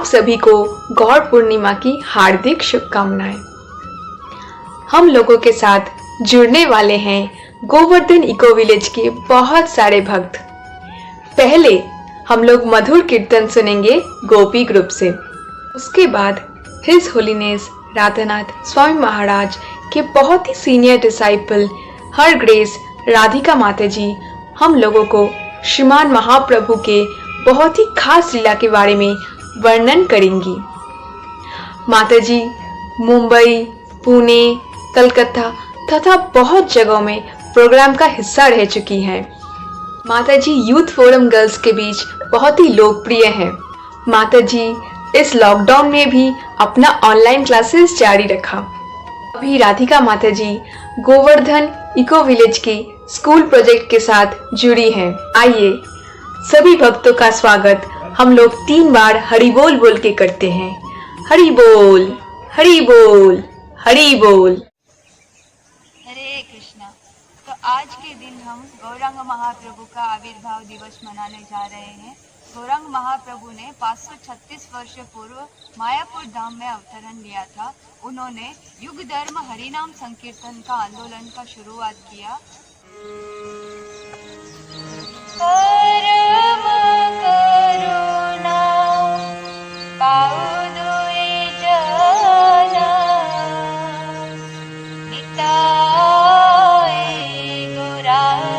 सभी को गौर पूर्णिमा की हार्दिक शुभकामनाएं। हम लोगों के साथ जुड़ने वाले हैं गोवर्धन इको विलेज के बहुत सारे भक्त। पहले हम लोग मधुर कीर्तन सुनेंगे गोपी ग्रुप से। उसके बाद हिज होलीनेस राधानाथ स्वामी महाराज के बहुत ही सीनियर डिसाइपल हर ग्रेस राधिका माता जी हम लोगों को श्रीमान महाप्रभु के बहुत ही खास लीला के बारे में वर्णन करेंगी। माता जी मुंबई, पुणे, कलकत्ता तथा बहुत जगहों में प्रोग्राम का हिस्सा रह चुकी हैं। माता जी यूथ फोरम गर्ल्स के बीच बहुत ही लोकप्रिय हैं। माता जी इस लॉकडाउन में भी अपना ऑनलाइन क्लासेस जारी रखा। अभी राधिका माता जी गोवर्धन इको विलेज के स्कूल प्रोजेक्ट के साथ जुड़ी हैं। आइए सभी भक्तों का स्वागत हम लोग 3 बार हरि बोल बोल के करते हैं। हरि बोल, हरि बोल, हरि बोल। हरे कृष्णा। तो आज के दिन हम गौरांग महाप्रभु का आविर्भाव दिवस मनाने जा रहे हैं। गौरांग महाप्रभु ने 536 वर्ष पूर्व मायापुर धाम में अवतरण लिया था। उन्होंने युग धर्म हरिनाम संकीर्तन का आंदोलन का शुरुआत किया। परम करुणा पाऊ दुई जना, निताय गौराचंद्र।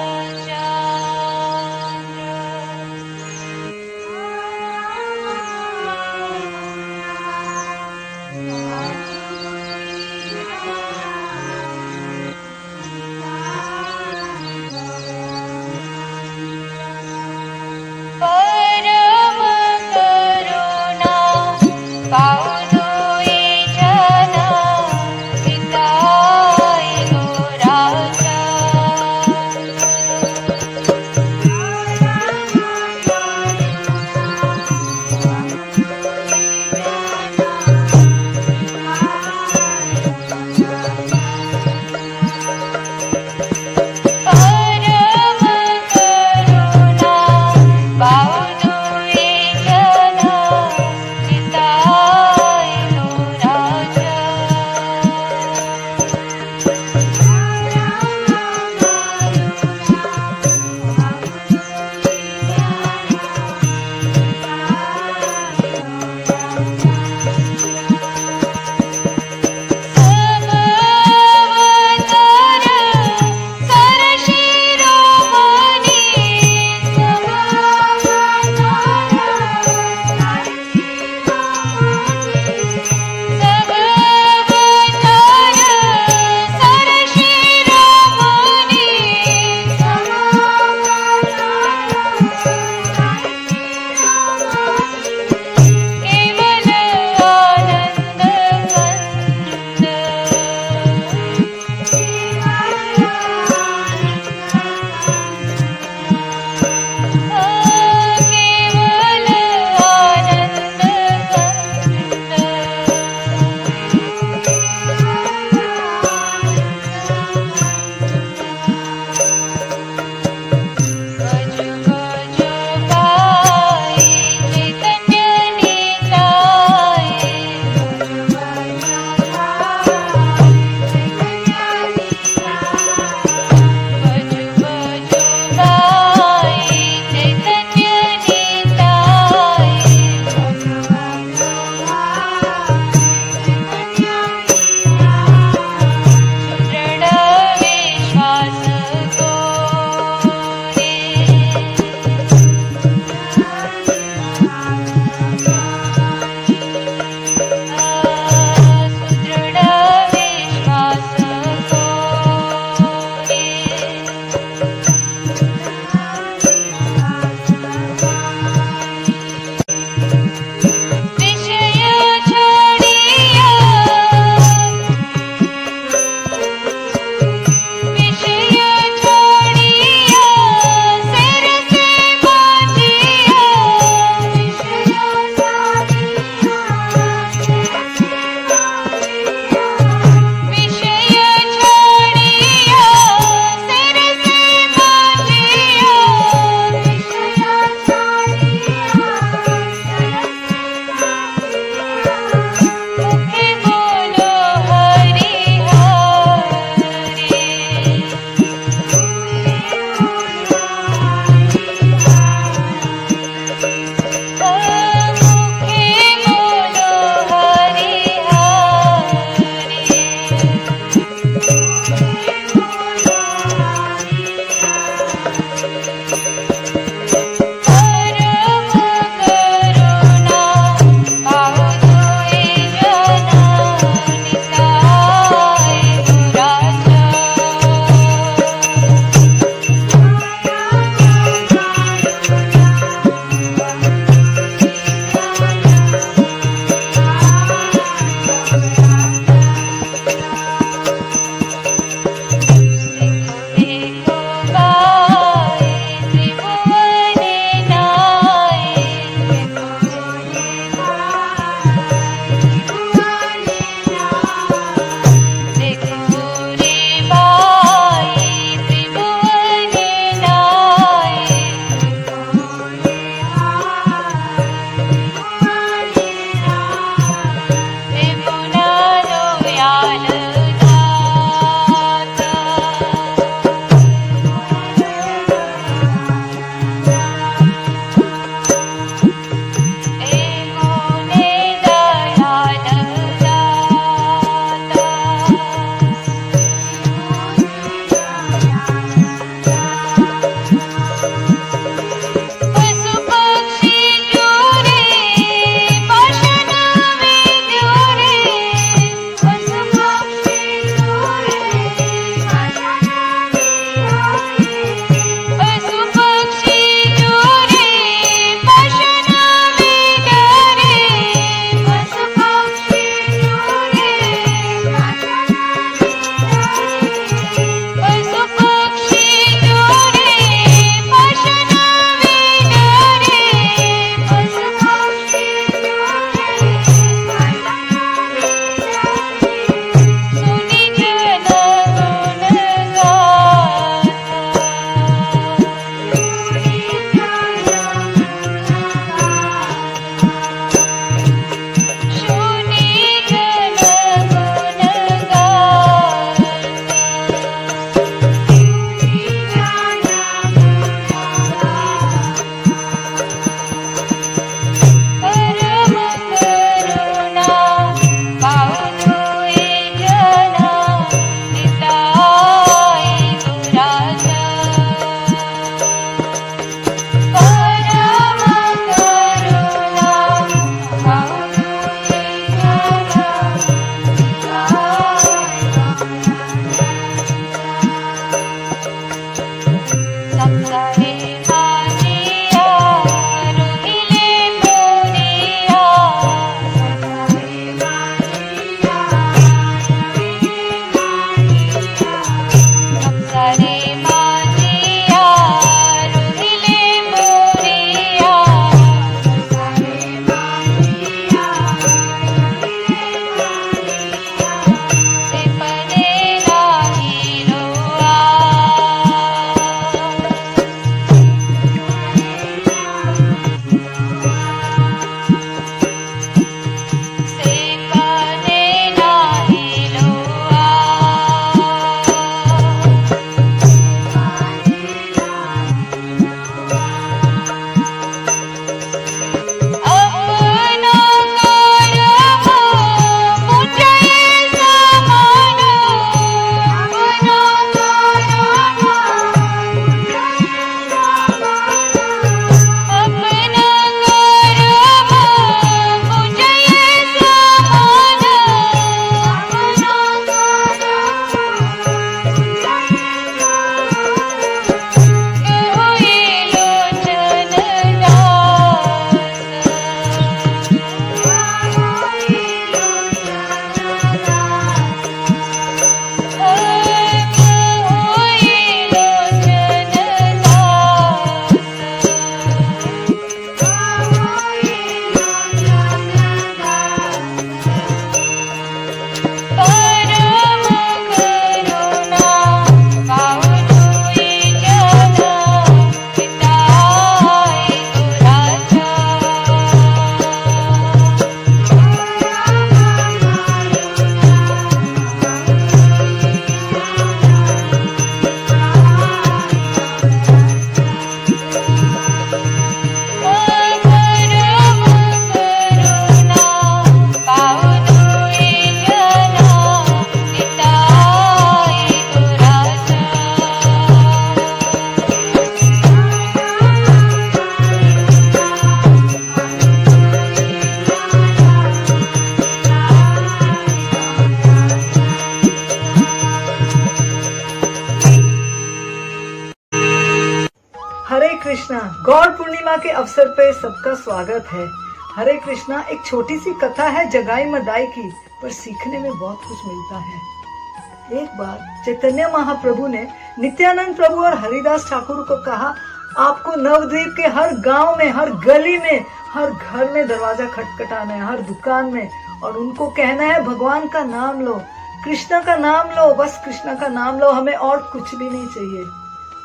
कृष्णा। गौर पूर्णिमा के अवसर पे सबका स्वागत है। हरे कृष्णा एक छोटी सी कथा है जगाई मदाई की, पर सीखने में बहुत कुछ मिलता है। एक बार चैतन्य महाप्रभु ने नित्यानंद प्रभु और हरिदास ठाकुर को कहा, आपको नवद्वीप के हर गांव में, हर गली में, हर घर में दरवाजा खटखटाना है, हर दुकान में, और उनको कहना है भगवान का नाम लो, कृष्णा का नाम लो, बस कृष्णा का नाम लो, हमें और कुछ भी नहीं चाहिए।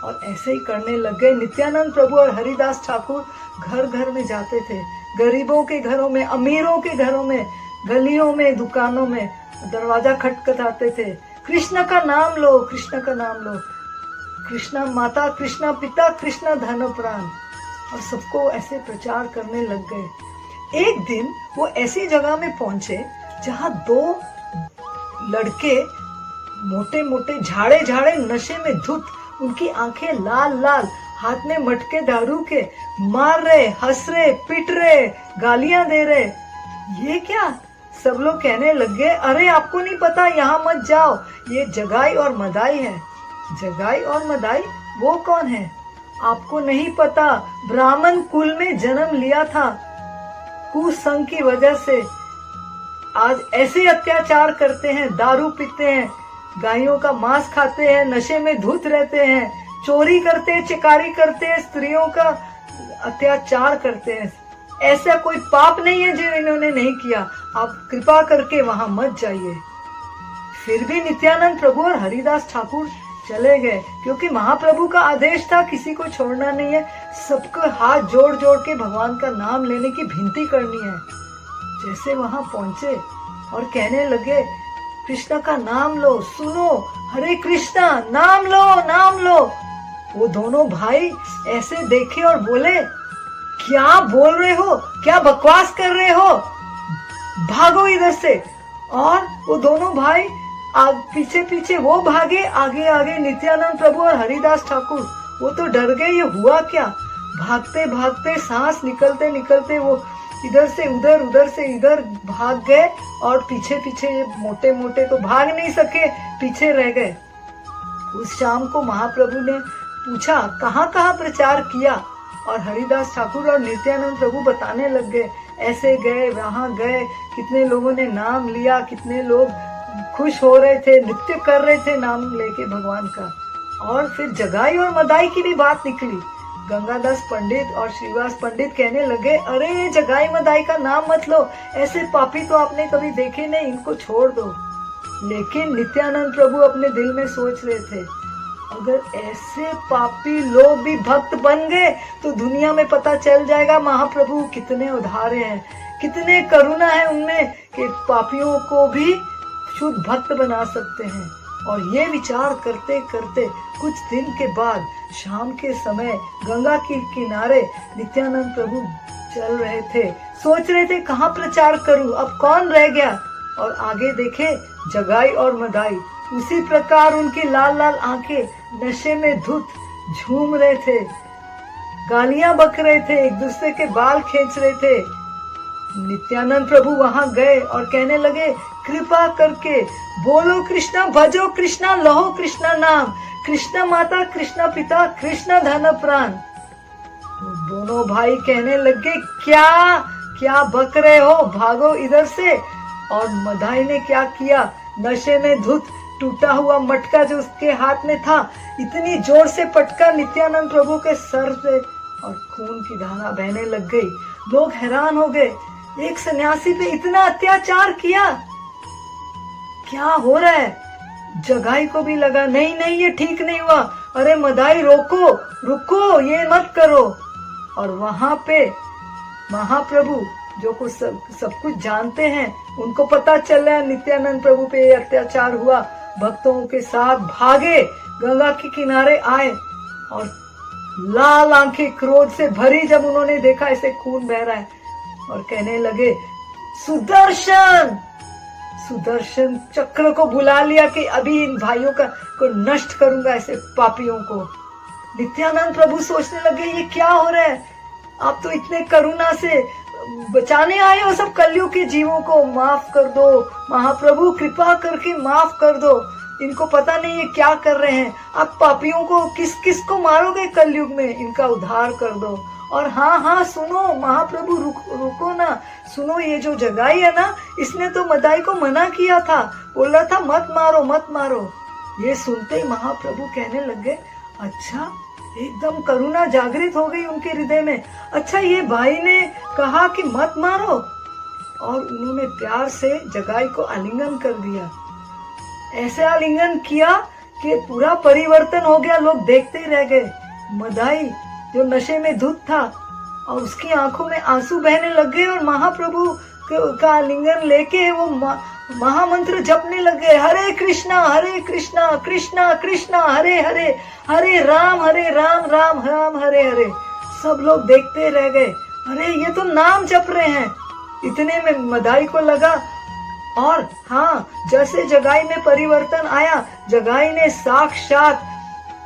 और ऐसे ही करने लग गए। नित्यानंद प्रभु और हरिदास ठाकुर घर घर में जाते थे, गरीबों के घरों में, अमीरों के घरों में, गलियों में, दुकानों में दरवाजा खटखटाते थे, कृष्ण का नाम लो, कृष्ण का नाम लो, कृष्णा माता, कृष्णा पिता, कृष्णा धन प्राण, और सबको ऐसे प्रचार करने लग गए। एक दिन वो ऐसी जगह में पहुंचे जहां दो लड़के मोटे मोटे झाड़े झाड़े नशे में धुत, उनकी आंखें लाल लाल, हाथ में मटके दारू के, मार रहे, हंस रहे, पीट रहे, गालियां दे रहे। ये क्या? सब लोग कहने लग गए, अरे आपको नहीं पता, यहाँ मत जाओ, ये जगाई और मदाई है। जगाई और मदाई वो कौन है? आपको नहीं पता, ब्राह्मण कुल में जन्म लिया था, कुसंग की वजह से आज ऐसे अत्याचार करते हैं, दारू पीते हैं, गायों का मांस खाते हैं, नशे में धुत रहते हैं, चोरी करते हैं, चिकारी करते हैं, स्त्रियों का अत्याचार करते हैं। ऐसा कोई पाप नहीं है जो इन्होंने नहीं किया, आप कृपा करके वहां मत जाइए। फिर भी नित्यानंद प्रभु और हरिदास ठाकुर चले गए, क्योंकि महाप्रभु का आदेश था किसी को छोड़ना नहीं है, सबको हाथ जोड़ जोड़ के भगवान का नाम लेने की विनती करनी है। जैसे वहां पहुंचे और कहने लगे, कृष्णा का नाम लो, सुनो, हरे कृष्णा, नाम लो, नाम लो। वो दोनों भाई ऐसे देखे और बोले, क्या बोल रहे हो, क्या बकवास कर रहे हो, भागो इधर से। और वो दोनों भाई पीछे पीछे वो भागे, आगे आगे नित्यानंद प्रभु और हरिदास ठाकुर। वो तो डर गए, ये हुआ क्या। भागते भागते, सांस निकलते निकलते वो इधर से उधर, उधर से इधर भाग गए, और पीछे पीछे ये मोटे मोटे तो भाग नहीं सके, पीछे रह गए। उस शाम को महाप्रभु ने पूछा, कहाँ कहाँ प्रचार किया? और हरिदास ठाकुर और नित्यानंद प्रभु बताने लग गए, ऐसे गए, वहां गए, कितने लोगों ने नाम लिया, कितने लोग खुश हो रहे थे, नृत्य कर रहे थे नाम लेके भगवान का। और फिर जगाई और मदाई की भी बात निकली। गंगादास पंडित और श्रीवास पंडित कहने लगे, अरे जगाई मदाई का नाम मत लो, ऐसे पापी तो आपने कभी देखे नहीं, इनको छोड़ दो। लेकिन नित्यानंद प्रभु अपने दिल में सोच रहे थे, अगर ऐसे पापी लोग भी भक्त बन गए तो दुनिया में पता चल जाएगा महाप्रभु कितने उदारे हैं, कितने करुणा है उनमें कि पापियों को भी शुद्ध भक्त बना सकते हैं। और ये विचार करते करते कुछ दिन के बाद शाम के समय गंगा के किनारे नित्यानंद प्रभु चल रहे थे, सोच रहे थे कहाँ प्रचार करूं, अब कौन रह गया। और आगे देखे जगाई और मदाई, उसी प्रकार उनकी लाल लाल आंखें नशे में धुत झूम रहे थे, गालियां बक रहे थे, एक दूसरे के बाल खींच रहे थे। नित्यानंद प्रभु वहां गए और कहने लगे, कृपा करके बोलो कृष्णा, भजो कृष्णा, लहो कृष्णा नाम, कृष्णा माता, कृष्णा पिता, कृष्णा धन प्राण। दोनों भाई कहने लगे, क्या क्या बक रहे हो, भागो इधर से। और मदाई ने क्या किया, नशे में धुत टूटा हुआ मटका जो उसके हाथ में था, इतनी जोर से पटका नित्यानंद प्रभु के सर पे, और खून की धारा बहने लग गई। लोग हैरान हो गए, एक सन्यासी पे इतना अत्याचार किया, क्या हो रहा है। जगाई को भी लगा, नहीं नहीं ये ठीक नहीं हुआ, अरे मदाई रोको, रुको, ये मत करो। और वहां पे महाप्रभु जो कुछ सब कुछ जानते हैं, उनको पता चल रहा है नित्यानंद प्रभु पे ये अत्याचार हुआ, भक्तों के साथ भागे, गंगा के किनारे आए, और लाल आंखें क्रोध से भरी जब उन्होंने देखा ऐसे खून बह रहा है, और कहने लगे, सुदर्शन। सुदर्शन चक्र को बुला लिया कि अभी इन भाइयों को नष्ट करूंगा, ऐसे पापियों को। नित्यानंद प्रभु सोचने लगे, ये क्या हो रहा है, आप तो इतने करुणा से बचाने आए हो सब कलयुग के जीवों को, माफ कर दो महाप्रभु, कृपा करके माफ कर दो। इनको पता नहीं है क्या कर रहे हैं। आप पापियों को किस किस को मारोगे कलयुग में, इनका उद्धार कर दो। और हाँ हाँ सुनो महाप्रभु, रुको ना, सुनो, ये जो जगाई है ना, इसने तो मदाई को मना किया था, बोल रहा था मत मारो मत मारो। ये सुनते ही महाप्रभु कहने लगे, अच्छा, एकदम करुणा जागृत हो गई उनके हृदय में। अच्छा, ये भाई ने कहा कि मत मारो, और उन्होंने प्यार से जगाई को आलिंगन कर दिया। ऐसे आलिंगन किया कि पूरा परिवर्तन हो गया, लोग देखते ही रह गए। मदाई जो नशे में धुत था और उसकी आंखों में आंसू बहने लग गए, और महाप्रभु का आलिंगन लेके वो महामंत्र जपने लगे, हरे कृष्णा कृष्णा कृष्णा हरे हरे, हरे राम राम राम हरे हरे। सब लोग देखते रह गए, अरे ये तो नाम जप रहे हैं। इतने में मदाई को लगा, और हाँ, जैसे जगाई में परिवर्तन आया, जगाई ने साक्षात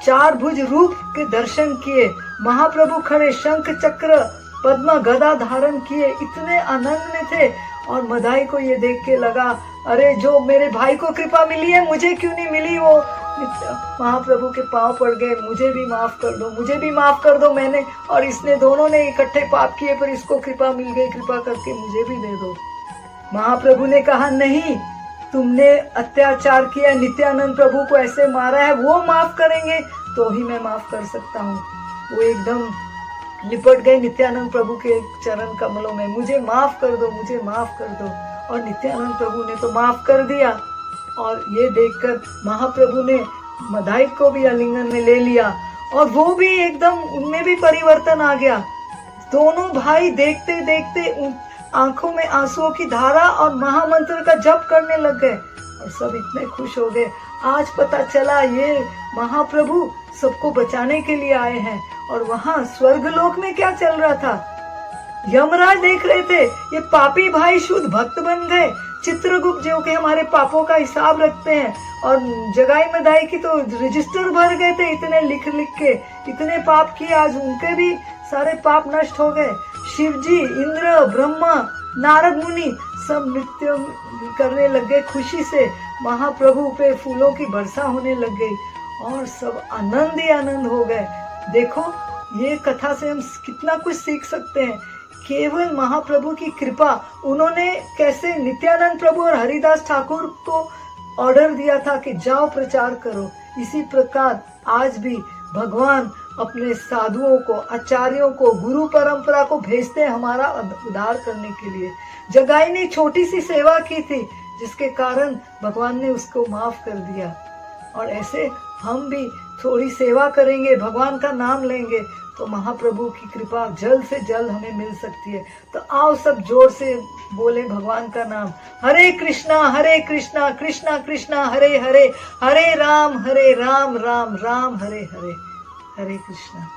4 भुज रूप के दर्शन किए। महाप्रभु खड़े शंख चक्र पद्म गदा धारण किए, इतने आनंद में थे। और मदाई को ये देख के लगा, अरे जो मेरे भाई को कृपा मिली है, मुझे क्यों नहीं मिली। वो महाप्रभु के पांव पड़ गए, मुझे भी माफ कर दो, मुझे भी माफ कर दो, मैंने और इसने दोनों ने इकट्ठे पाप किए, पर इसको कृपा मिल गई, कृपा करके मुझे भी दे दो। महाप्रभु ने कहा, नहीं, तुमने अत्याचार किया, नित्यानंद प्रभु को ऐसे मारा है, वो माफ करेंगे तो ही मैं माफ कर सकता हूँ। वो एकदम लिपट गए नित्यानंद प्रभु के चरण कमलों में, मुझे माफ कर दो, मुझे माफ कर दो। और नित्यानंद प्रभु ने तो माफ कर दिया। और ये देखकर महाप्रभु ने मदाई को भी आलिंगन में ले लिया, और वो भी एकदम, उनमें भी परिवर्तन आ गया। दोनों भाई देखते देखते आंखों में आंसुओं की धारा और महामंत्र का जप करने लग गए, और सब इतने खुश हो गए। आज पता चला ये महाप्रभु सबको बचाने के लिए आए हैं। और वहां स्वर्गलोक में क्या चल रहा था, यमराज देख रहे थे, ये पापी भाई शुद्ध भक्त बन गए। चित्रगुप्त जो कि हमारे पापों का हिसाब रखते हैं, और जगाई मदाई की तो रजिस्टर भर गए थे, इतने लिख लिख के, इतने पाप किए, आज उनके भी सारे पाप नष्ट हो गए। शिव जी, इंद्र, ब्रह्मा, नारद मुनि सब नृत्य करने लग गए खुशी से, महाप्रभु पे फूलों की वर्षा होने लग गई, और सब आनंद ही आनंद हो गए। देखो, ये कथा से हम कितना कुछ सीख सकते हैं। केवल महाप्रभु की कृपा, उन्होंने कैसे नित्यानंद प्रभु और हरिदास ठाकुर को ऑर्डर दिया था कि जाओ प्रचार करो, इसी प्रकार आज भी भगवान अपने साधुओं को, आचार्यों को, गुरु परंपरा को भेजते हैं हमारा उद्धार करने के लिए। जगाई ने छोटी सी सेवा की थी, जिसके कारण भगवान ने उसको माफ कर दिया। और ऐसे हम भी थोड़ी सेवा करेंगे, भगवान का नाम लेंगे, तो महाप्रभु की कृपा जल्द से जल्द हमें मिल सकती है। तो आओ सब जोर से बोले भगवान का नाम, हरे कृष्णा कृष्णा कृष्णा हरे हरे, हरे राम राम राम हरे हरे। हरे कृष्णा।